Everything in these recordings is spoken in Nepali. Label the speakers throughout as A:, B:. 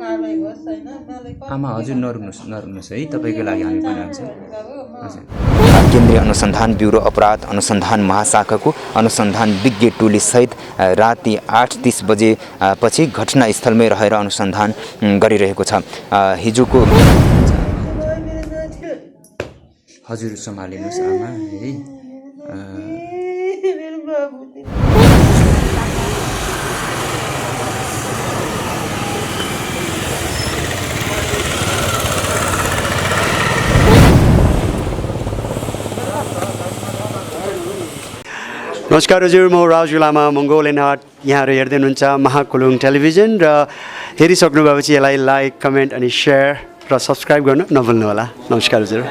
A: आमा हजुर नरुनुहोस् है, तपाईँको लागि हामी पनि हुन्छ। हजुर, केन्द्रीय अनुसन्धान ब्युरो अपराध अनुसन्धान महाशाखाको अनुसन्धान विज्ञ टोली सहित राति 8:30 बजे पछि घटनास्थलमै रहेर अनुसन्धान गरिरहेको छ। हिजोको हजुर सम्हालिनुहोस् आमा है।
B: नमस्कार हजुर, म राजु लामा मङ्गोलियन हाट। यहाँहरू हेर्दै हुनुहुन्छ महाकुलुङ टेलिभिजन र हेरिसक्नु भएपछि यसलाई लाइक, कमेन्ट अनि सेयर र सब्सक्राइब गर्न नभुल्नुहोला। नमस्कार हजुर।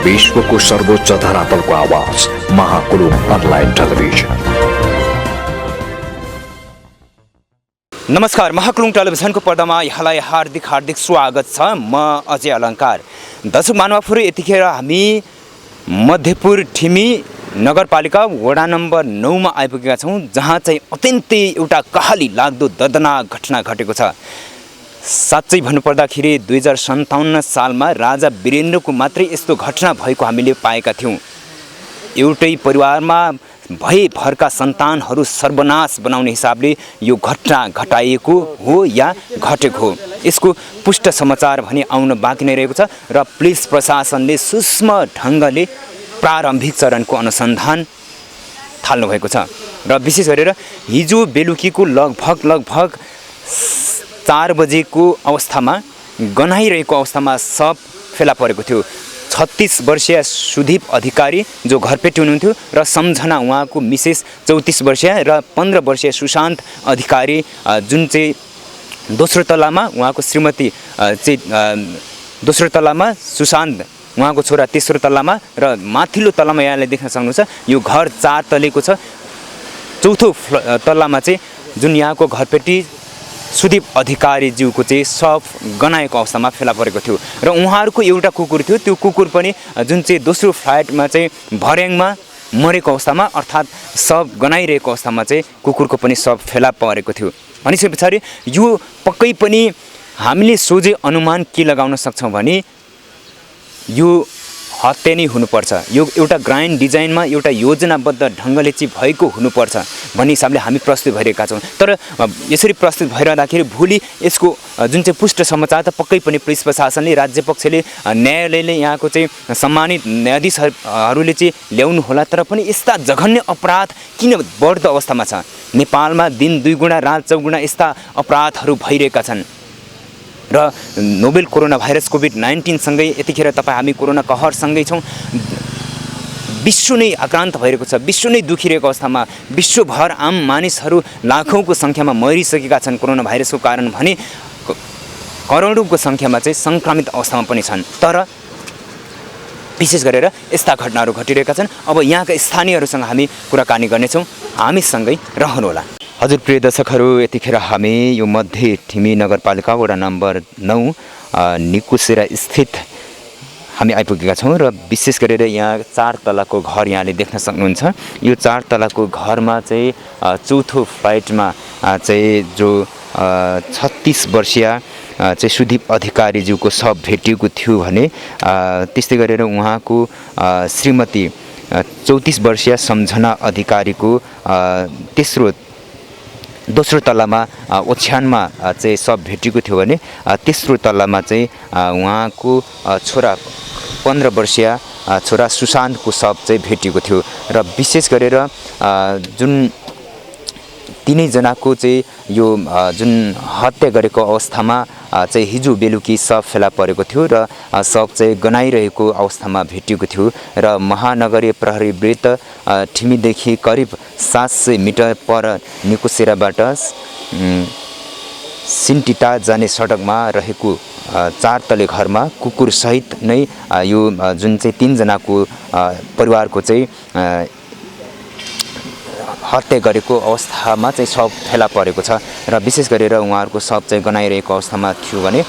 C: विश्वको सर्वोच्च धरातलको आवाज महाकुलुङ अनलाइन टेलिभिजन।
A: नमस्कार, महाकुलुङ टेलिभिजनको पर्दामा यहाँलाई हार्दिक स्वागत छ। म अजय अलङ्कार। दर्शक महानुभावहरू, यतिखेर हामी मध्यपुर ठिमी नगरपालिका वडा नम्बर 9 मा आइपुगेका छौँ, जहाँ चाहिँ अत्यन्तै एउटा कहाली लाग्दो दर्दनाक घटना घटेको छ। साँच्चै भन्नुपर्दाखेरि 2057 सालमा राजा वीरेन्द्रको मात्रै यस्तो घटना भएको हामीले पाएका थियौँ। एउटै परिवारमा भएभरका सन्तानहरू सर्वनाश बनाउने हिसाबले यो घटना घटाइएको हो या घटेको हो। यसको पुष्ट समाचार भने आउन बाँकी नै रहेको छ र पुलिस प्रशासनले सूक्ष्म ढङ्गले प्रारम्भिक चरणको अनुसन्धान थाल्नु भएको छ। र विशेष गरेर हिजो बेलुकीको लगभग 4 बजेको अवस्थामा गनाइरहेको अवस्थामा सब फेला परेको थियो। 36 वर्षीय सुदीप अधिकारी जो घरपेटी हुनुहुन्थ्यो र सम्झना उहाँको मिसेस 34 वर्षीय र 15 वर्षीय सुशान्त अधिकारी जुन चाहिँ दोस्रो तलामा उहाँको श्रीमती चाहिँ दोस्रो तलामा, सुशान्त उहाँको छोरा तेस्रो तल्लामा र माथिल्लो तल्लामा यहाँले देख्न सक्नुहुन्छ यो घर 4 तलेको छ। चौथो तल्लामा चाहिँ जुन यहाँको घरपेटी सुदीप अधिकारीज्यूको चाहिँ सब गनाएको अवस्थामा फेला परेको थियो र उहाँहरूको एउटा कुकुर थियो। त्यो कुकुर पनि जुन चाहिँ दोस्रो फ्ल्याटमा चाहिँ भर्याङमा मरेको अवस्थामा अर्थात् सब गनाइरहेको अवस्थामा चाहिँ कुकुरको पनि सब फेला परेको थियो। अनि त्यसै पछाडि यो पक्कै पनि हामीले सोझै अनुमान के लगाउन सक्छौँ भने यो हत्या नै हुनुपर्छ। यो एउटा ग्रान्ड डिजाइनमा एउटा योजनाबद्ध ढङ्गले चाहिँ भएको हुनुपर्छ भन्ने हिसाबले हामी प्रस्तुत भइरहेका छौँ। तर यसरी प्रस्तुत भइरहँदाखेरि भोलि यसको जुन चाहिँ पुष्ट समाचार त पक्कै पनि पुलिस प्रशासनले, राज्य पक्षले, न्यायालयले, यहाँको चाहिँ सम्मानित न्यायाधीशहरूले चाहिँ ल्याउनु होला। तर पनि यस्ता जघन्य अपराध किन बढ्दो अवस्थामा छ? नेपालमा दिन 2 गुणा रात 4 गुणा यस्ता अपराधहरू भइरहेका छन् र नोबेल कोरोना भाइरस कोभिड-19 सँगै यतिखेर हामी कोरोना कहरसँगै छौँ। विश्व नै आक्रान्त भइरहेको छ, विश्व नै दुखिरहेको अवस्थामा विश्वभर आम मानिसहरू लाखौँको सङ्ख्यामा मरिसकेका छन् कोरोना भाइरसको कारण भने करोडौँको सङ्ख्यामा चाहिँ सङ्क्रमित अवस्थामा पनि छन्। तर विशेष गरेर यस्ता घटनाहरू घटिरहेका छन्। अब यहाँका स्थानीयहरूसँग हामी कुराकानी गर्नेछौँ, हामीसँगै रहनुहोला। हजुर प्रिय दर्शकहरू, यतिखेर हामी यो मध्य ठिमी नगरपालिका वडा नम्बर 9 निकुसेरा स्थित हामी आइपुगेका छौँ र विशेष गरेर यहाँ 4 तलाको घर यहाँले देख्न सक्नुहुन्छ। यो 4 तलाको घरमा चाहिँ चौथो फ्ल्याटमा चाहिँ जो 36 वर्षीय चाहिँ सुदीप अधिकारीज्यूको शव भेटिएको थियो भने त्यस्तै गरेर उहाँको श्रीमती 34 वर्षीय सम्झना अधिकारीको दोस्रो तल्लामा ओछ्यानमा चाहिँ सब भेटिएको थियो भने तेस्रो तल्लामा चाहिँ उहाँको छोरा 15 वर्षीय छोरा सुशान्तको शव चाहिँ भेटिएको थियो। र विशेष गरेर जुन तीनैजनाको चाहिँ यो जुन हत्या गरेको अवस्थामा चाहिँ हिजो बेलुकी शव फेला परेको थियो र शव चाहिँ गनाइरहेको अवस्थामा भेटिएको थियो र महानगरीय प्रहरी वृत्त ठिमीदेखि करिब 700 मिटर पर निकुसेराबाट सिन्टिटा जाने सडकमा रहेको 4 तले घरमा कुकुर सहित नै यो जुन चाहिँ 3 जनाको परिवारको चाहिँ हत्या गरेको अवस्थामा चाहिँ शव फेला परेको छ र विशेष गरेर उहाँहरूको शव चाहिँ गनाइरहेको अवस्थामा थियो भने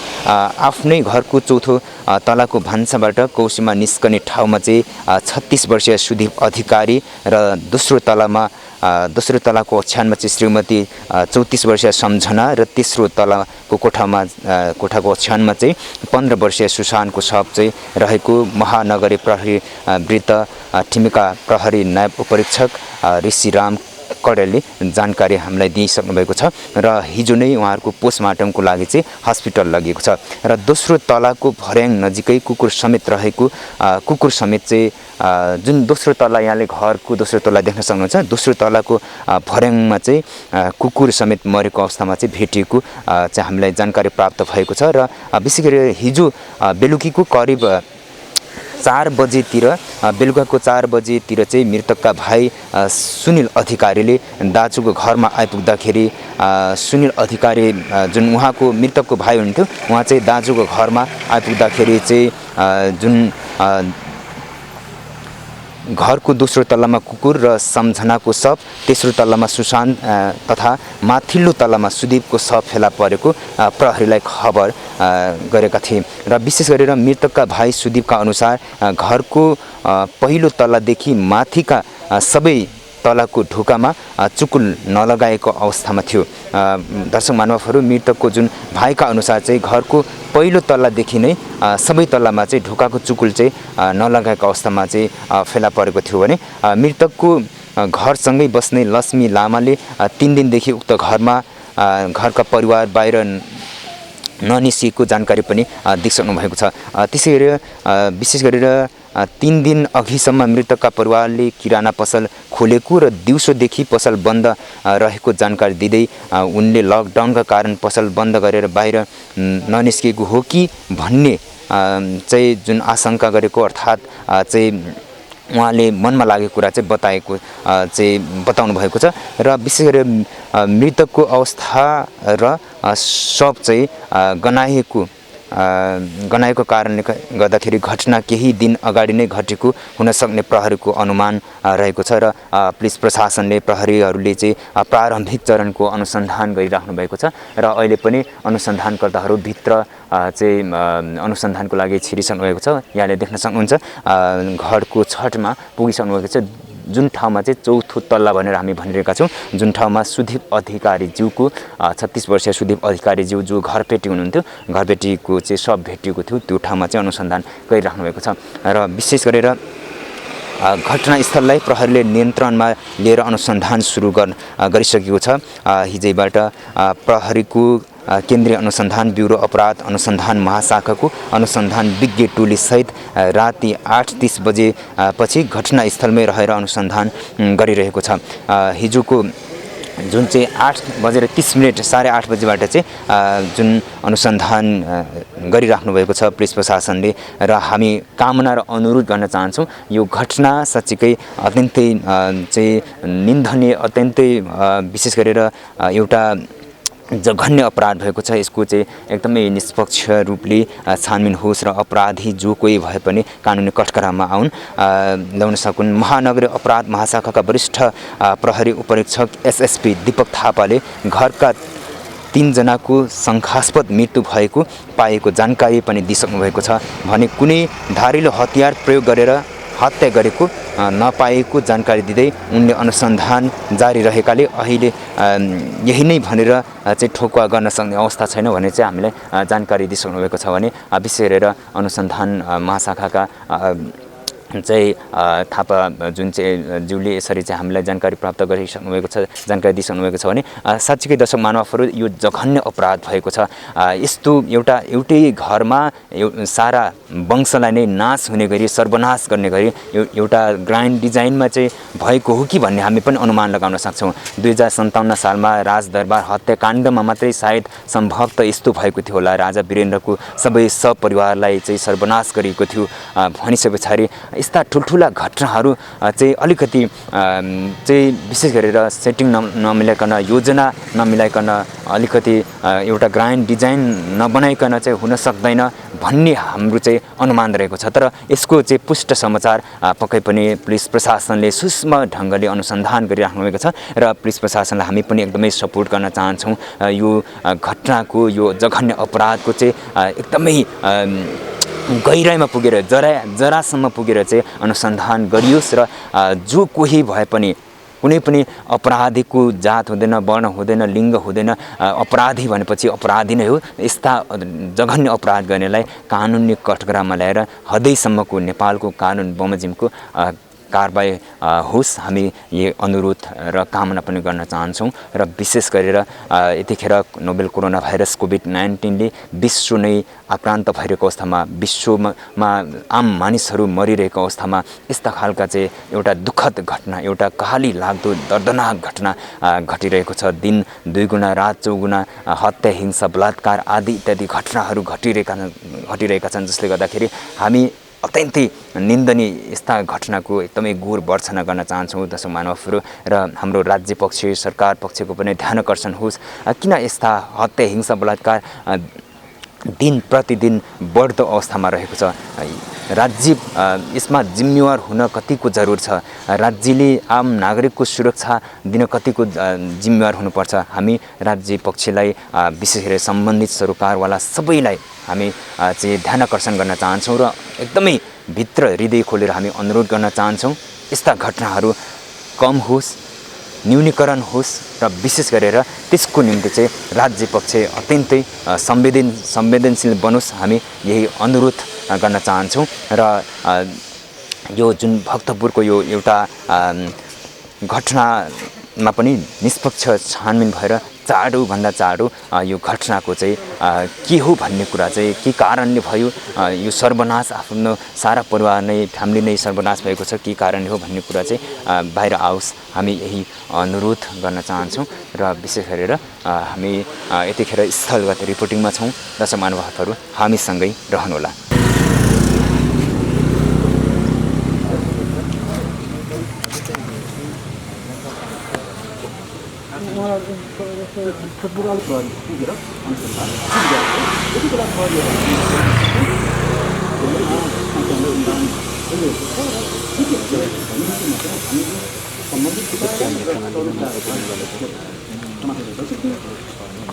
A: आफ्नै घरको चौथो तलाको भान्साबाट कौसीमा निस्कने ठाउँमा चाहिँ 36 वर्षीय सुदीप अधिकारी र दोस्रो तलामा दोस्रो तलाको ओछ्यानमा चाहिँ श्रीमती 34 वर्षीय सम्झना र तेस्रो तलाको कोठाको ओछ्यानमा चाहिँ 15 वर्षीय सुशान्तको शव चाहिँ रहेको महानगरी प्रहरी वृत्त ठिमीका प्रहरी नायब उपरीक्षक ऋषिराम कडेलले जानकारी हामीलाई दिइसक्नु भएको छ र हिजो नै उहाँहरूको पोस्टमार्टमको लागि चाहिँ हस्पिटल लगेको छ र दोस्रो तलाको भर्याङ नजिकै कुकुर समेत रहेको कुकुर समेत चाहिँ जुन दोस्रो तला यहाँले घरको दोस्रो तला देख्न सक्नुहुन्छ दोस्रो तलाको भर्याङमा चाहिँ कुकुर समेत मरेको अवस्थामा चाहिँ भेटिएको चाहिँ हामीलाई जानकारी प्राप्त भएको छ र विशेष गरी हिजो बेलुकीको करिब 4 बजेतिर बेलुकाको 4 बजेतिर चाहिँ मृतकका भाइ सुनिल अधिकारीले दाजुको घरमा आइपुग्दाखेरि सुनिल अधिकारी जुन उहाँको मृतकको भाइ हुनुहुन्थ्यो उहाँ चाहिँ दाजुको घरमा आइपुग्दाखेरि चाहिँ जुन घरको दोस्रो तल्लामा कुकुर र सम्झनाको शव तेस्रो तल्लामा सुशान्त तथा माथिल्लो तल्लामा सुदीपको शव फेला परेको प्रहरीलाई खबर गरेका थिए र विशेष गरेर मृतकका भाइ सुदीपका अनुसार घरको पहिलो तल्लादेखि माथिका सबै तलाको ढोकामा चुकुल नलगाएको अवस्थामा थियो। दर्शक महानुभावहरू मृतकको जुन भाइका अनुसार चाहिँ घरको पहिलो तल्लादेखि नै सबै तल्लामा चाहिँ ढोकाको चुकुल चाहिँ नलगाएको अवस्थामा चाहिँ फेला परेको थियो भने मृतकको घरसँगै बस्ने लक्ष्मी लामाले 3 दिनदेखि उक्त घरका परिवार बाहिर ननिस्किएको जानकारी पनि दिइसक्नु भएको छ। त्यसै गरी विशेष गरेर 3 दिन अघिसम्म मृतकका परिवारले किराना पसल खोलेको र दिउँसोदेखि पसल बन्द रहेको जानकारी दिँदै उनले लकडाउनका कारण पसल बन्द गरेर बाहिर ननिस्केको हो कि भन्ने चाहिँ जुन आशंका गरेको अर्थात् चाहिँ उहाँले मनमा लागेको कुरा चाहिँ बताउनु भएको छ र विशेष गरी मृतकको अवस्था र शव चाहिँ गनाएको कारणले गर्दाखेरि घटना केही दिन अगाडि नै घटेको हुन सक्ने प्रहरीको अनुमान रहेको छ र पुलिस प्रशासनले प्रहरीहरूले चाहिँ प्रारम्भिक चरणको अनुसन्धान गरिराख्नु भएको छ र अहिले पनि अनुसन्धानकर्ताहरू भित्र चाहिँ अनुसन्धानको लागि छिरिसक्नु भएको छ। यहाँले देख्न सक्नुहुन्छ घरको छतमा पुगिसक्नु भएको छ जुन ठाउँमा चाहिँ चौथो तल्ला भनेर हामी भनिरहेका छौँ जुन ठाउँमा सुदीप अधिकारीज्यूको 36 वर्षीय सुदीप अधिकारीज्यू जो घरपेटी हुनुहुन्थ्यो घरपेटीको चाहिँ शव भेटिएको थियो त्यो ठाउँमा चाहिँ अनुसन्धान गरिराख्नु भएको छ र विशेष गरेर घटनास्थललाई प्रहरीले नियन्त्रणमा लिएर अनुसन्धान सुरु गरिसकेको छ। हिजैबाट प्रहरीको केन्द्रीय अनुसन्धान ब्युरो अपराध अनुसन्धान महाशाखाको अनुसन्धान विज्ञ टोली सहित राति 8:30 बजे पछि घटनास्थलमै रहेर अनुसन्धान गरिरहेको छ। हिजोको जुन चाहिँ 8:30 8:30 बजेबाट चाहिँ जुन अनुसन्धान गरिराख्नु भएको छ पुलिस प्रशासनले र हामी कामना र अनुरोध गर्न चाहन्छौँ यो घटना साँच्चीकै अत्यन्तै चाहिँ निन्दनीय अत्यन्तै विशेष गरेर एउटा जघन्य अपराध भएको छ। यसको चाहिँ एकदमै निष्पक्ष रूपले छानबिन होस् र अपराधी जो कोही भए पनि कानुनी कठघरामा ल्याउन सकुन्। महानगरी अपराध महाशाखाका वरिष्ठ प्रहरी उपरीक्षक एसएसपी दीपक थापाले घरका 3 जनाको शङ्कास्पद मृत्यु भएको पाएको जानकारी पनि दिइसक्नु भएको छ भने कुनै धारिलो हतियार प्रयोग गरेर हत्या गरेको नपाएको जानकारी दिँदै उनले अनुसन्धान जारी रहेकाले अहिले यही नै भनेर चाहिँ ठोकुवा गर्न सक्ने अवस्था छैन भने चाहिँ हामीलाई जानकारी दिइसक्नु भएको छ भने विशेष गरेर अनुसन्धान महाशाखाका चाहिँ थापा जुन चाहिँ ज्यूले यसरी चाहिँ हामीलाई जानकारी प्राप्त गरिसक्नु भएको छ जानकारी दिइसक्नु भएको छ भने साँच्चीकै दर्शक महानुभावहरू यो जघन्य अपराध भएको छ। यस्तो एउटै घरमा सारा वंशलाई नै नाश हुने गरी सर्वनाश गर्ने गरी एउटा ग्रान्ड डिजाइनमा चाहिँ भएको हो कि भन्ने हामी पनि अनुमान लगाउन सक्छौँ। 2057 सालमा राजदरबार हत्याकाण्डमा मात्रै सायद सम्भवतः यस्तो भएको थियो होला। राजा वीरेन्द्रको सबै सपरिवारलाई चाहिँ सर्वनाश गरिएको थियो भनिसके पछाडि यस्ता ठुल्ठुला घटनाहरू चाहिँ अलिकति चाहिँ विशेष गरेर सेटिङ नमिलाइकन योजना नमिलाइकन अलिकति एउटा ग्रान्ड डिजाइन नबनाइकन चाहिँ हुन सक्दैन भन्ने हाम्रो चाहिँ अनुमान रहेको छ। तर यसको चाहिँ पुष्ट समाचार पक्कै पनि पुलिस प्रशासनले सूक्ष्म ढङ्गले अनुसन्धान गरिराख्नु भएको छ र पुलिस प्रशासनलाई हामी पनि एकदमै सपोर्ट गर्न चाहन्छौँ। यो घटनाको यो जघन्य अपराधको चाहिँ एकदमै गहिराइमा पुगेर जरासम्म पुगेर चाहिँ अनुसन्धान गरियोस् र जो कोही भए पनि कुनै पनि अपराधीको जात हुँदैन, वर्ण हुँदैन, लिङ्ग हुँदैन। अपराधी भनेपछि अपराधी नै हो। यस्ता जघन्य अपराध गर्नेलाई कानुनले कठघरामा ल्याएर हदैसम्मको नेपालको कानुन बमोजिमको कारबाही होस्, हामी यो अनुरोध र कामना पनि गर्न चाहन्छौँ। र विशेष गरेर यतिखेर नोभेल कोरोना भाइरस कोभिड-19ले विश्व नै आक्रान्त भइरहेको अवस्थामा, विश्वमा आम मानिसहरू मरिरहेको अवस्थामा यस्ता खालका चाहिँ एउटा दुःखद घटना, एउटा कहाली लाग्दो दर्दनाक घटना घटिरहेको छ। दिन दुईगुना, रात चौगुना हत्या, हिंसा, बलात्कार आदि इत्यादि घटनाहरू घटिरहेका छन्, जसले गर्दाखेरि हामी अत्यन्तै निन्दनीय यस्ता घटनाको एकदमै गोर भर्त्सना गर्न चाहन्छौँ दर्शक महानुभावहरू। र हाम्रो राज्य पक्ष, सरकार पक्षको पनि ध्यान आकर्षण होस्। किन यस्ता हत्या, हिंसा, बलात्कार दिन प्रतिदिन बढ्दो अवस्थामा रहेको छ? राज्य यसमा जिम्मेवार हुन कतिको जरुर छ? राज्यले आम नागरिकको सुरक्षा दिन कतिको जिम्मेवार हुनुपर्छ? हामी राज्य पक्षलाई, विशेष गरी सम्बन्धित सरोकारवाला सबैलाई हामी चाहिँ ध्यान आकर्षण गर्न चाहन्छौँ र एकदमै भित्र हृदय खोलेर हामी अनुरोध गर्न चाहन्छौँ यस्ता घटनाहरू कम होस्, न्यूनीकरण होस् र विशेष गरेर त्यसको निम्ति चाहिँ राज्य पक्ष अत्यन्तै संवेदनशील बनोस्, हामी यही अनुरोध गर्न चाहन्छौँ। र यो जुन भक्तपुरको यो एउटा घटनामा पनि निष्पक्ष छानबिन भएर चाँडोभन्दा चाँडो यो घटनाको चाहिँ के हो भन्ने कुरा चाहिँ के कारणले भयो, यो सर्वनाश, आफ्नो सारा परिवार नै, फ्यामिली नै सर्वनाश भएको छ, के कारणले हो भन्ने कुरा चाहिँ बाहिर आओस्, हामी यही अनुरोध गर्न चाहन्छौँ। र विशेष गरेर हामी यतिखेर स्थलगत रिपोर्टिङमा छौँ। दर्शक महानुभावहरू हामीसँगै रहनुहोला।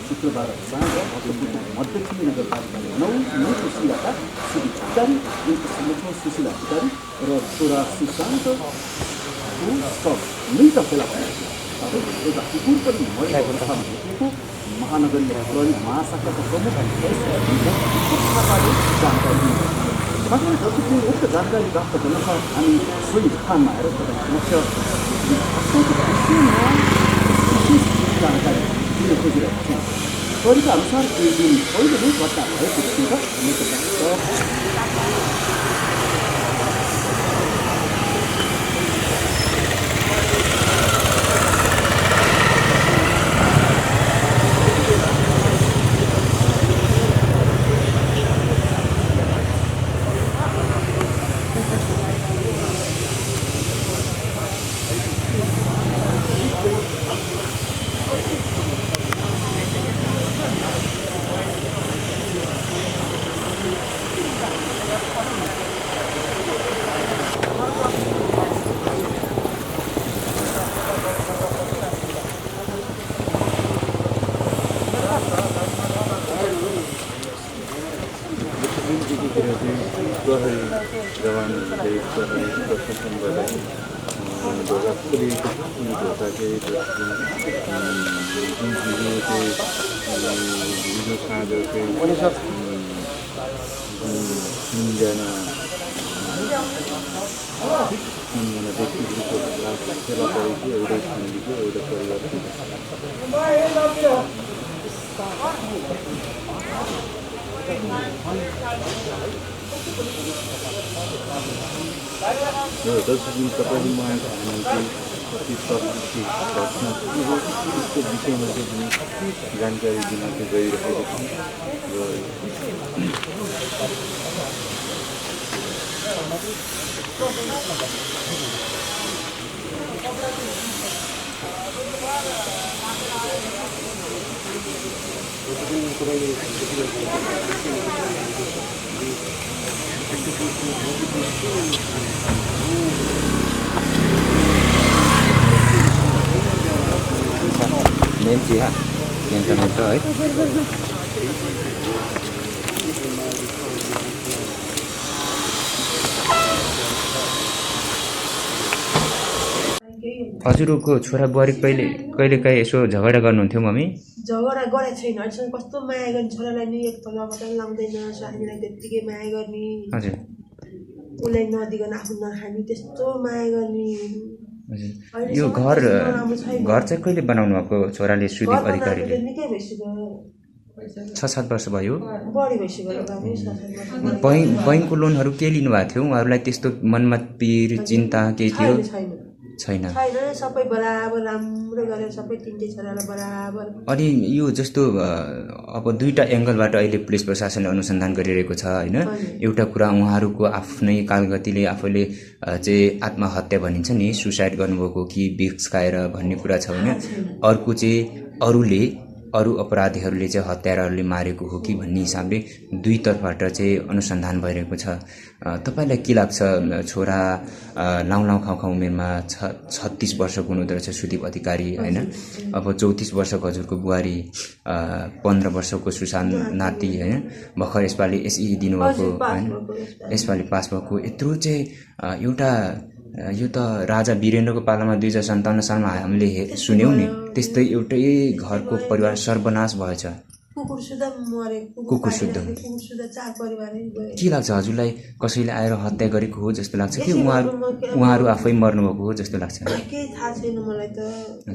D: शुक्रबार साँझ भक्तपुरको मध्यपूर्व नगरपालिकाले 9 सुशीलाका श्री अधिकारी, उनको संरक्षण सुशीला अधिकारी र छोरा सुशान्तको शव मृत फेला परेको एउटा कुकुर पनि मरेको अवस्थामा भेटिएको महानगरीय प्रहरी महाशाखाका प्रमुख जानकारी दिनुभयो। उक्त जानकारी प्राप्त गर्न हामी सोही स्थानमा आएर समक्ष जानकारी दिन खोजिरहेका छौँ। प्रहरीका अनुसार यो दिन पहिलो नै घटना भएको देखिन्छ।
E: प्रहरी जवानहरूले प्रहरी प्रशासनबाट ढोका खोलिएको छ। ढोका चाहिँ हिजो साँझ चाहिँ तिनजना व्यक्तिहरूको फेला परेको, एउटै फ्यामिलीको, एउटा परिवारको। दर्शकबिन तपाईँले मलाई भन्नुहुन्छ कति प्रकृति घटना के हो, त्यसको विषयमा चाहिँ हामी जानकारी दिन चाहिँ गइरहेको छौँ।
A: मेन चाहिँ इन्टरनेट है। हजुरको छोरा बुहारी कहिले काहीँ यसो झगडा गर्नुहुन्थ्यो मम्मी?
F: झगडा गरेको छैन अहिलेसम्म। कस्तो माया गर्ने छोरालाई नि एक तल बटन लाउँदैन, स्वामीलाई त्यत्तिकै माया गर्ने,
A: हजुर
F: उसलाई नदिकन आफू नखाने, त्यस्तो माया गर्ने।
A: हजुर यो घर चाहिँ कहिले बनाउनु भएको छोराले सुदीप अधिकारीले?
F: निकै भइसक्यो,
A: 6-7 वर्ष भयो।
F: बढी भइसक्यो बाबु।
A: बैङ्कको लोनहरू के लिनुभएको थियो? उहाँहरूलाई त्यस्तो मनमा पीर चिन्ता केही थियो? छैन।
F: सबै बराबर राम्रो गरेर सबै तिनटै छोरालाई बराबर।
A: अनि यो जस्तो अब दुईटा एङ्गलबाट अहिले पुलिस प्रशासनले अनुसन्धान गरिरहेको छ होइन। एउटा कुरा उहाँहरूको आफ्नै कालगतिले आफूले चाहिँ आत्महत्या भनिन्छ नि, सुसाइड गर्नुभएको कि विष खाएर भन्ने कुरा छ होइन। अर्को चाहिँ अरू अपराधीहरूले चाहिँ हत्याराहरूले मारेको हो कि भन्ने हिसाबले दुईतर्फबाट चाहिँ अनुसन्धान भइरहेको छ। तपाईँलाई के लाग्छ? छोरा लाउँ खाउँ उमेरमा 36 वर्षको हुनुहुँदो रहेछ सुदीप अधिकारी होइन। अब 34 वर्षको हजुरको बुहारी, 15 वर्षको सुशान्त नाति होइन, भर्खर यसपालि एसई दिनुभएको होइन, यसपालि पास भएको। यत्रो चाहिँ एउटा यो त राजा वीरेन्द्रको पालामा 2057 सालमा हामीले सुन्यौँ नि, त्यस्तै एउटै घरको परिवार सर्वनाश भएछ।
F: कुकुर सुधा मरे,
A: कुकुर सुधा
F: 4 परिवारै गए।
A: के लाग्छ हजुरलाई? कसैले आएर हत्या गरेको हो जस्तो लाग्छ कि उहाँहरू आफै मर्नुभएको हो जस्तो लाग्छ?
F: केही थाहा छैन मलाई त,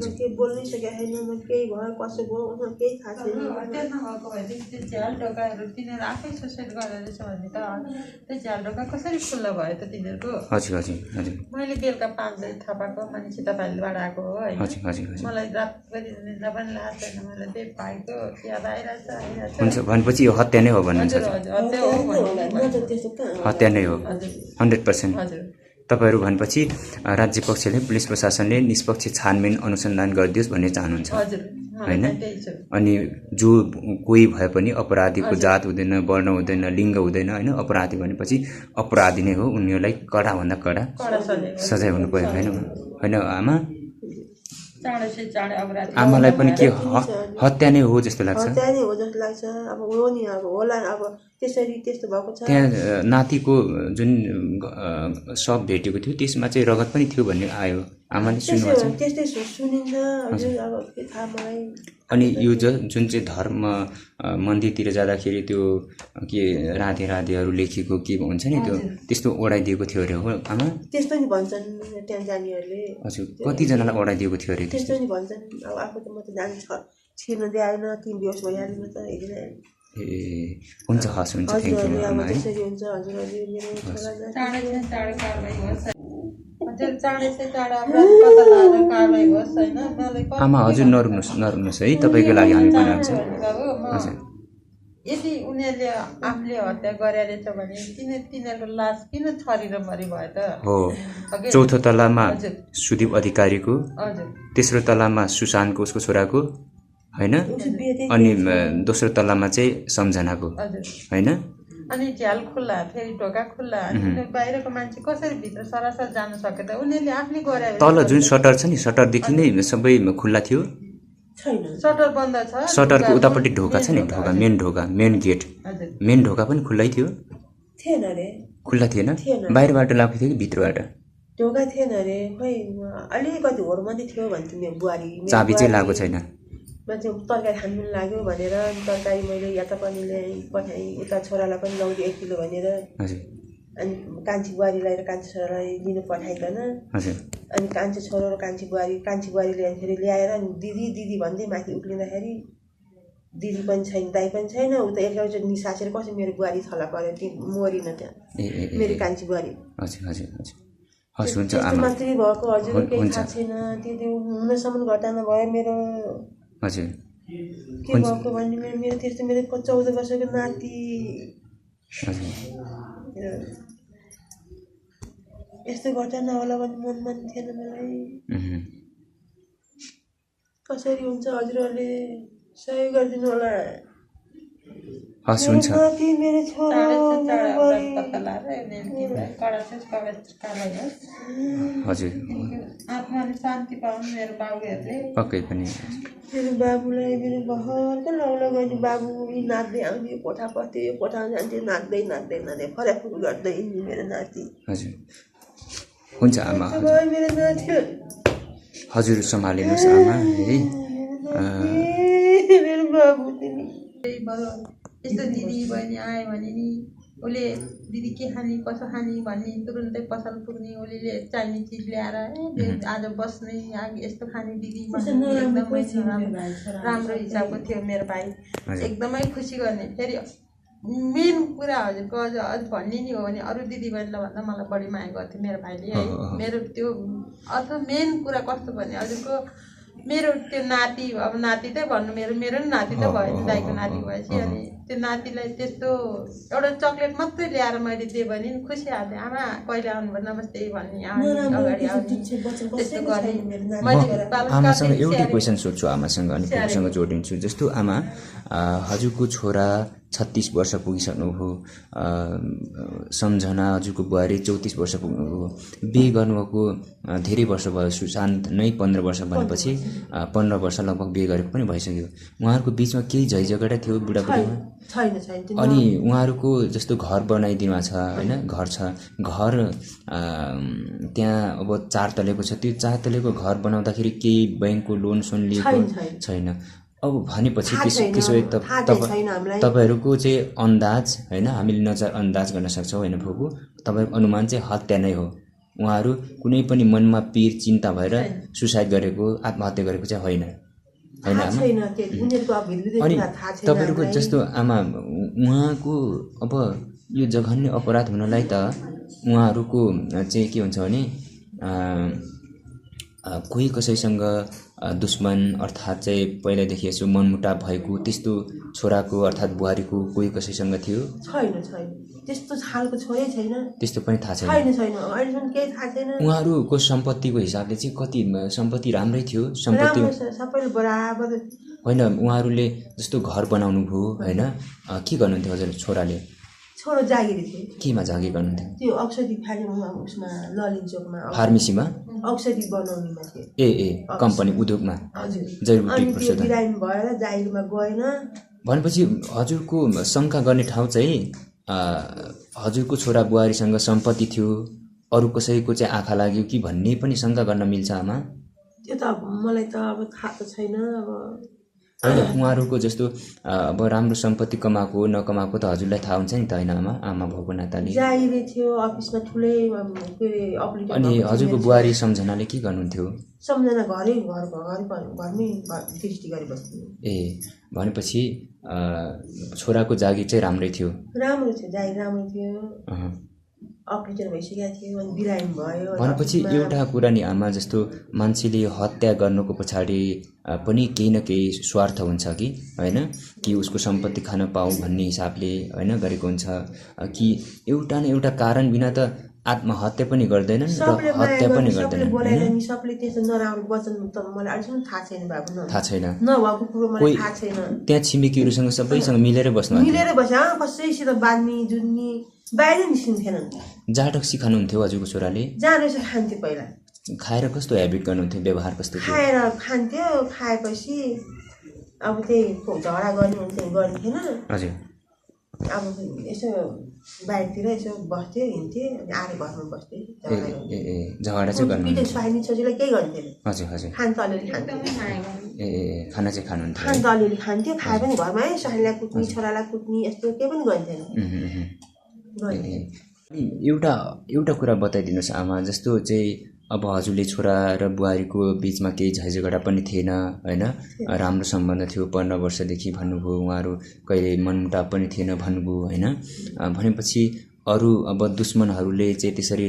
F: केही बोल्नै सकेको छैन, म केही भयो कसो भयो केही थाहा छैन।
G: त्यो नभएको भएदेखि त्यो झ्याल ढोकाहरू तिनीहरू आफै सुसाइड गरेर रहेछ भने त त्यो झ्याल ढोका कसरी खुल्ला भयो त तिनीहरूको?
A: हजुर हजुर हजुर
G: मैले बेलुका 5 बजी थाहा पाएको, मान्छे तपाईँहरूबाट आएको हो होइन।
A: हजुर हजुर हजुर
G: मलाई रातभरि निद्रा पनि लागेको छैन, मलाई त्यही भाइको याद आइरहेछ।
A: हुन्छ, भनेपछि यो हत्या नै हो भन्नुहुन्छ? हत्या नै हो 100%। तपाईँहरू भनेपछि राज्य पक्षले, पुलिस प्रशासनले निष्पक्ष छानबिन अनुसन्धान गरिदियोस् भन्ने चाहनुहुन्छ होइन? अनि जो कोही भए पनि अपराधीको जात हुँदैन, वर्ण हुँदैन, लिङ्ग हुँदैन होइन। अपराधी भनेपछि अपराधी नै हो, उनीहरूलाई कडाभन्दा कडा सजाय हुनु पर्यो होइन आमा? आमालाई पनि के हत्या नै हो जस्तो लाग्छ?
F: हत्या नै हो जस्तो लाग्छ। अब हो नि, अब होला, अब त्यसरी त्यस्तो भएको छ।
A: त्यहाँ नातिको जुन शव भेटेको थियो त्यसमा चाहिँ रगत पनि थियो भन्ने आयो, आमाले सुन्नुभएको छ?
F: त्यस्तै सुनिन्छ हजुर, अब के थाहा मलाई।
A: अनि यो जुन चाहिँ धर्म मन्दिरतिर जाँदाखेरि त्यो के राधे राधेहरू लेखेको के हुन्छ नि, त्यस्तो ओढाइदिएको थियो अरे हो आमा?
F: त्यस्तो नि भन्छन् त्यहाँ जानेहरूले।
A: हजुर, कतिजनालाई ओढाइदिएको थियो अरे?
F: त्यस्तो नि भन्छन्। अब आफू त म त जानु छिर्न दिएन, तिमी बेहोस भइहाल्नु म त हेरेर।
A: ए हुन्छ, हस् हुन्छ, थ्याङ्क यू आमा है।
F: त्यसरी हुन्छ हजुरहरूले मेरो
A: आमा हजुर नरुनुहोस् है, तपाईँको लागि हामी बनाउँछौँ। हजुर,
G: यदि उनीहरूले आफूले हत्या गरे रहेछ भने तिनीहरूको लास किन छरेर मरि भयो त?
A: हो, चौथो तलामा सुदीप अधिकारीको, तेस्रो तलामा सुशान्तको उसको छोराको होइन, अनि दोस्रो तलामा चाहिँ सम्झनाको होइन।
G: अनि झ्याल खुल्ला, फेरि ढोका खुल्ला, बाहिरको मान्छे कसरी भित्र सरासर जान सके त? उनीहरूले आफै गरे।
A: तल जुन सटर छ नि, सटरदेखि नै सबै खुल्ला थियो।
G: सटर बन्द छ,
A: सटरको उतापट्टि ढोका छ नि, ढोका, मेन गेट, मेन ढोका पनि खुल्लै थियो?
F: थिएन रे,
A: खुल्ला थिएन? बाहिरबाट लाग्थ्यो कि भित्रबाट?
F: ढोका थिएन रे, खोइ अलिकति होर मात्रै थियो भन्थ्यो मेरो बुहारी।
A: चाबी चाहिँ लागेको छैन?
F: मान्छे तरकारी खानु लाग्यो भनेर तरकारी मैले यता पनि ल्याएँ, पठाएँ, उता छोरालाई पनि ल्याउँदै 1 किलो भनेर। अनि कान्छी बुहारीलाई र कान्छी छोरालाई लिनु पठाइकन, अनि कान्छी छोरो र कान्छी बुहारीले फेरि ल्याएर दिदी भन्दै माथि उक्लिँदाखेरि दिदी पनि छैन, दाइ पनि छैन, उता एकैचोटि निसासेर कसरी मेरो बुहारी थला पऱ्यो, त्यो मरिन त्यहाँ मेरो कान्छी बुहारी।
A: हस् हुन्छ आमा,
F: मात्रै भएको हजुर, केही थाहा छैन। त्यो हुनसम्म घटना भयो मेरो।
A: हजुर,
F: के भएको भन्ने मेरो त्यस्तो, मेरो 14 वर्षको नाति, यस्तो घटना होला भन्ने मनमा थिएन मलाई। कसरी हुन्छ हजुरहरूले सहयोग गरिदिनु होला।
A: हस् हुन्छ।
F: मेरो छोरा
A: हजुर,
G: आत्माले शान्ति पाउनु मेरो बाबुहरूले।
A: पक्कै पनि
F: मेरो बाबुलाई, मेरो भर्खरको लौलो गर्ने बाबु नाच्दै आउने, कोठा पस्थ्यो, यो कोठा जान्थ्यो, नाच्दै फराफुर गर्दै मेरो नाति।
A: हजुर, हुन्छ आमा।
F: मेरो नाति
A: हजुर सम्हालिनुहोस् आमा है
F: मेरो बाबु तिमी
G: त्यही भयो यस्तो दिदी बहिनी आयो भने नि उसले दिदी के खाने कसो खाने भन्ने तुरुन्तै पसल पुग्ने उसले चाहिने चिज ल्याएर आज बस्ने यस्तो खाने दिदी एकदमै राम्रो हिसाबको थियो मेरो भाइ एकदमै खुसी गर्ने फेरि मेन कुरा हजुरको अझ भन्ने नि हो भने अरू दिदी बहिनीलाई भन्दा मलाई बढी माया गर्थ्यो मेरो भाइले है मेरो त्यो अथवा मेन कुरा कस्तो भने हजुरको मेरो त्यो नाति अब नाति त भन्नु मेरो नि नाति त भयो नि दाइको नाति भएपछि अनि त्यो नातिलाई त्यस्तो एउटा चक्लेट मात्रै ल्याएर मैले दिएँ भने नि खुसी हाल्थेँ आमा कहिले आउनुभयो नमस्ते भन्ने अगाडि आउने त्यस्तो गरेँ
A: आमासँग एउटै क्वेसन सोध्छु आमासँग अनि पुगसँग जोडिन्छु जस्तो आमा हजुरको छोरा 36 वर्ष पुगिसक्नुभयो सम्झना हजुरको बुहारी 34 वर्ष पुग्नुभयो बिहे गर्नुभएको धेरै वर्ष भयो सुशान्त नै 15 वर्ष भनेपछि 15 वर्ष लगभग बिहे गरेको पनि भइसक्यो उहाँहरूको बिचमा केही झैझगडा थियो बुढाबुढीमा
F: छैन
A: अनि उहाँहरूको जस्तो घर बनाइदिनु छ होइन घर छ घर त्यहाँ अब 4 तलेको छ त्यो 4 तलेको घर बनाउँदाखेरि केही बैंकको लोन सोन लिएको छैन अब भनेपछि त्यसो तपाईहरूको चाहिँ अन्दाज होइन हामीले नजर अन्दाज गर्न सक्छौँ होइन फुपू तपाईँको अनुमान चाहिँ हत्या नै हो उहाँहरू कुनै पनि मनमा पीर चिन्ता भएर सुसाइड गरेको आत्महत्या गरेको चाहिँ होइन होइन आमा अनि तपाईँहरूको जस्तो आमा उहाँको अब यो जघन्य अपराध हुनलाई त उहाँहरूको चाहिँ के हुन्छ भने कोही कसैसँग दुश्मन अर्थात् चाहिँ पहिलादेखि यसो मनमुटाव भएको त्यस्तो छोराको अर्थात् बुहारीको कोही कसैसँग थियो
F: छैन त्यस्तो खालको छोरै छैन
A: त्यस्तो पनि थाहा छैन
F: अहिलेसम्म केही थाहा छैन
A: उहाँहरूको सम्पत्तिको हिसाबले चाहिँ कति सम्पत्ति राम्रै थियो सम्पत्ति
F: सबैले बराबर
A: होइन उहाँहरूले जस्तो घर बनाउनु भयो होइन के गर्नुहुन्थ्यो हजुर छोराले
F: छोरो जागिरी थियो
A: केमा जागिर गर्नुहुन्थ्यो
F: त्यो औषधि फार्मेसीमा उसमा ललिन चोकमा
A: फार्मेसीमा
F: औषधि बनाउनेमा थियो
A: ए कम्पनी उद्योगमा
F: हजुर
A: जडीबुटी प्रशोधन
F: बिरामी भएर जागिरमा गएन
A: भनेपछि हजुरको शङ्का गर्ने ठाउँ चाहिँ हजुरको छोरा बुहारीसँग सम्पत्ति थियो अरू कसैको चाहिँ आँखा लाग्यो कि भन्ने पनि शङ्का गर्न मिल्छ आमा
F: त्यो त मलाई त अब थाहा त छैन अब
A: होइन उहाँहरूको जस्तो अब राम्रो सम्पत्ति कमाएको नकमाएको त हजुरलाई थाहा हुन्छ नि त होइन आमा भएको नाताले
F: जागिरी थियो अफिसमा ठुलै
A: अनि हजुरको बुहारी सम्झनाले के गर्नुहुन्थ्यो
F: सम्झना घरमै दृष्टि गरी बस्थ्यो
A: ए भनेपछि छोराको जागिर चाहिँ राम्रै थियो
F: राम्रो थियो जागिर राम्रो थियो अपरेटर भइसकेको थियो अनि बिरामी भयो
A: भनेपछि एउटा कुरा नि आमा जस्तो मान्छेले हत्या गर्नुको पछाडि पनि केही न केही स्वार्थ हुन्छ कि होइन कि उसको सम्पत्ति खान पाऊँ भन्ने हिसाबले होइन गरेको हुन्छ कि एउटा न एउटा कारण बिना त आत्महत्या पनि गर्दैनन् र हत्या पनि गर्दैनन्
F: सबले त्यस्तो नराम्रो वचन त मलाई अहिलेसम्म थाहा छैन बाबु
A: थाहा छैन
F: नभएको कुरो मलाई थाहा छैन
A: त्यहाँ छिमेकीहरूसँग सबैसँग मिलेर बस्नु
F: कसैसित बाँध्ने जुन्ने बाहिर निस्किन्थेन
A: जाडक्सी खानुहुन्थ्यो हजुरको छोराले
F: जहाँ रहेछ खान्थ्यो पहिला
A: खाएर कस्तो हेबिट गर्नुहुन्थ्यो व्यवहार कस्तो
F: खाएर खान्थ्यो खाएपछि अब त्यही झगडा गर्नुहुन्थेन
A: हजुर
F: अब यसो बाहिरतिर यसो बस्थ्यो हिँड्थ्यो अनि आएर घरमा बस्थ्यो
A: झगडा चाहिँ गर्नु
F: स्वामी छोरीलाई केही गर्न्थेन
A: हजुर हजुर
F: खान त अलिअलि खान्थ्यो
A: खाना चाहिँ खानुहुन्थ्यो
F: खान त अलिअलि खान्थ्यो खाए पनि घरमै स्वामीलाई कुट्ने छोरालाई कुट्ने यस्तो केही पनि गर्न्थेन
A: एउटा कुरा बताइदिनुहोस् आमा जस्तो चाहिँ अब हजुरले छोरा र बुहारीको बिचमा केही झैझगडा पनि थिएन होइन राम्रो सम्बन्ध थियो 15 वर्षदेखि भन्नुभयो उहाँहरू कहिले मनमुटाव पनि थिएन भन्नुभयो होइन भनेपछि अरू अब दुश्मनहरूले चाहिँ त्यसरी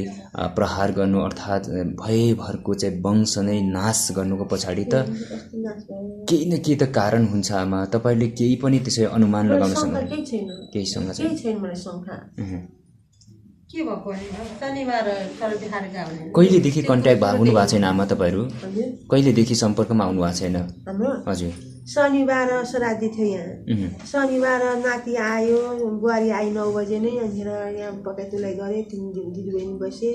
A: प्रहार गर्नु अर्थात् भयभरको चाहिँ वंश नै नाश गर्नुको पछाडि त केही न केही त कारण हुन्छ आमा तपाईँले केही पनि त्यसै अनुमान लगाउन सक्नुहुन्छ केही छैन कहिलेदेखि कन्ट्याक्ट हुनु भएको छैन आमा तपाईँहरू कहिलेदेखि सम्पर्कमा आउनु भएको छैन हजुर
F: शनिबार श्राद्ध थियो यहाँ शनिबार नाति आयो बुहारी आई 9 बजे नै अनि यहाँ पकाइतुलाई गरेँ 3 दिदीबहिनी बसे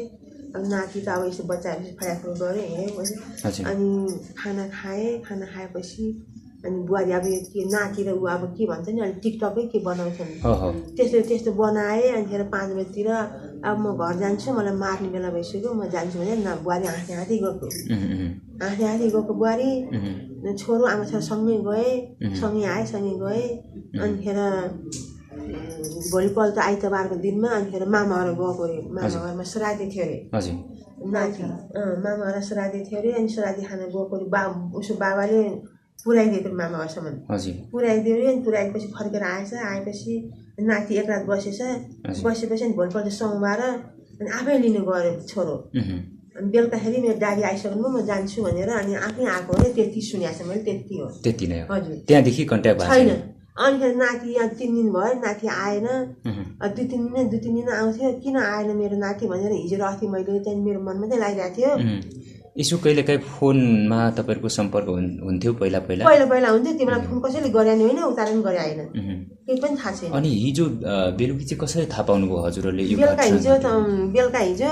F: अब नाति त अब यसो बच्चाहरू फराफुर गरेँ हेरेँ अनि खाना खाएपछि अनि बुहारी अब यो के नाचेर ऊ अब के भन्छ नि अहिले टिकटकै के बनाउँछन्
A: ओहो
F: त्यस्तो बनाएँ। अनिखेर 5 बजीतिर अब म घर जान्छु, मलाई मार्ने बेला भइसक्यो, म जान्छु भने बुहारी हाँस्दै गएको बुहारी छोरो आमा छोरा सँगै गए, सँगै आए, सँगै गए। अनिखेर भोलिपल्ट आइतबारको दिनमा अनिखेर मामा घर गएको अरे, मामा घरमा श्राद्ध थियो अरे नाति, मामा घर श्राद्ध थियो अरे। अनि श्राद्ध खाना गएको उसो बाबाले पुऱ्याइदिएको मामा घरसम्म, पुऱ्याइदियो अरे। अनि पुऱ्याएपछि फर्केर आएपछि नाति एक रात बसेपछि अनि भोलिपल्ट सोमबार अनि आफै लिनु गयो छोरो। अनि बेलुकाखेरि मेरो दादी आइसक्नु म जान्छु भनेर अनि आफै आएको अरे, त्यति सुनेको छ मैले, त्यति हो।
A: त्यति नै हो।
F: हजुर
A: त्यहाँदेखि कन्ट्याक्ट भएको
F: छैन। अनिखेर नाति यहाँ 3 दिन भयो, नाति आएन। 2-3 दिन आउँथ्यो, किन आएन मेरो नाति भनेर हिजो अस्ति मैले चाहिँ मेरो मनमा चाहिँ लागिरहेको थियो।
A: यसो कहिलेकाहीँ फोनमा तपाईँहरूको सम्पर्क हुन्थ्यो पहिला
F: हुन्थ्यो। तिमीलाई फोन कसैले गरे नि होइन, उतार पनि गरे आएन, केही पनि थाहा छैन।
A: अनि हिजो बेलुकी चाहिँ कसरी थाहा पाउनुभयो हजुरहरूले?
F: बेलुका हिजो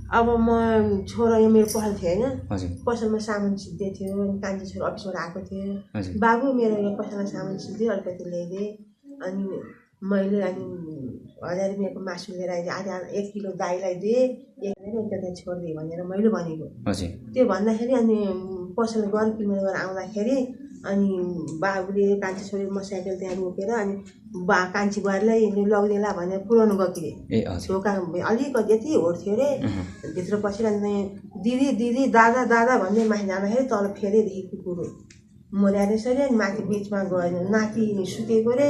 F: अब म छोरा यो मेरो पसल थियो होइन, पसलमा सामान सिद्धे थियो। अनि कान्छी छोरो अफिसबाट आएको थियो, बाबु मेरो यो पसलमा सामान सिद्धे अलिकति ल्याइदिएँ। अनि मैले अनि 1000 रुपियाँको मासु लिएर आइदिएँ, आधा 1 किलो दाइलाई दिएँ, 1 किलो छोडिदिएँ भनेर मैले भनेको। त्यो भन्दाखेरि अनि पसल गएर किनेर गएर आउँदाखेरि अनि बाबुले कान्छी छोरी मोटरसाइकल त्यहाँ रोकेर अनि कान्छी बुहारीलाई लगिदिएला भनेर पुऱ्याउनु गयो कि ढोका अलिकति यति होड्थ्यो अरे। भित्र पसेर अनि दिदी दादा भन्दै माथि जाँदाखेरि तल फेरिदेखि कुकुर मर्या रहेछ अरे। अनि माथि बिचमा गयो, नाति सुतेको अरे।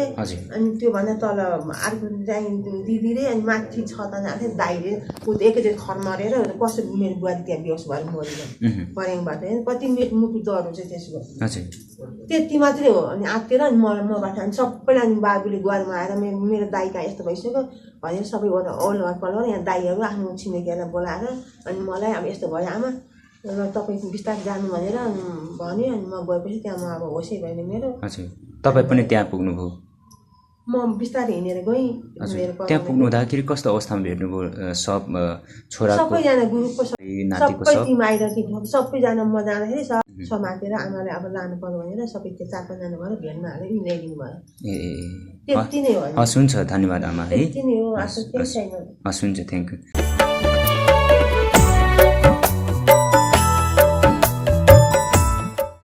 F: अनि त्योभन्दा तल अर्को चाहिँ दिदी रे, अनि माथि 6जना थियो दाइले एकैचोटि खर मरेर कसरी मेरो बुहारी त्यहाँ बेहोस भएर मरिन पर्याङबाट। कति मुटु दर हुन्छ त्यसको, त्यति मात्रै हो। अनि आत्तिएर अनि मबाट अनि सबैलाई अनि बाबुले गुहारमा आएर मेरो दाइका यस्तो भइसक्यो भनेर सबै ओल्हर पल्हर यहाँ दाइहरू आफ्नो छिमेकीहरूलाई बोलाएर अनि मलाई अब यस्तो भयो आमा तपाईँ बिस्तारै जानु भनेर भन्यो। अनि म गएपछि त्यहाँ म अब होसै भएन मेरो।
A: तपाईँ पनि त्यहाँ पुग्नुभयो?
F: म बिस्तारै हिँडेर गएँ।
A: त्यहाँ पुग्नु हुँदाखेरि कस्तो अवस्थामा भेट्नुभयो? सब छोराको
F: सबैजना ग्रुपको सबै टिम आइरहेको थियो, सबैजना म जाँदाखेरि समातेर आमाले अब लानु पर्यो भनेर सबै त्यो 4-5 जना भएर भेटमा हालेर ल्याइदिनु भयो। त्यति नै हो।
A: हस् हुन्छ, धन्यवाद आमा है।
F: त्यति नै हो, केही छैन।
A: हस् हुन्छ, थ्याङ्क यू।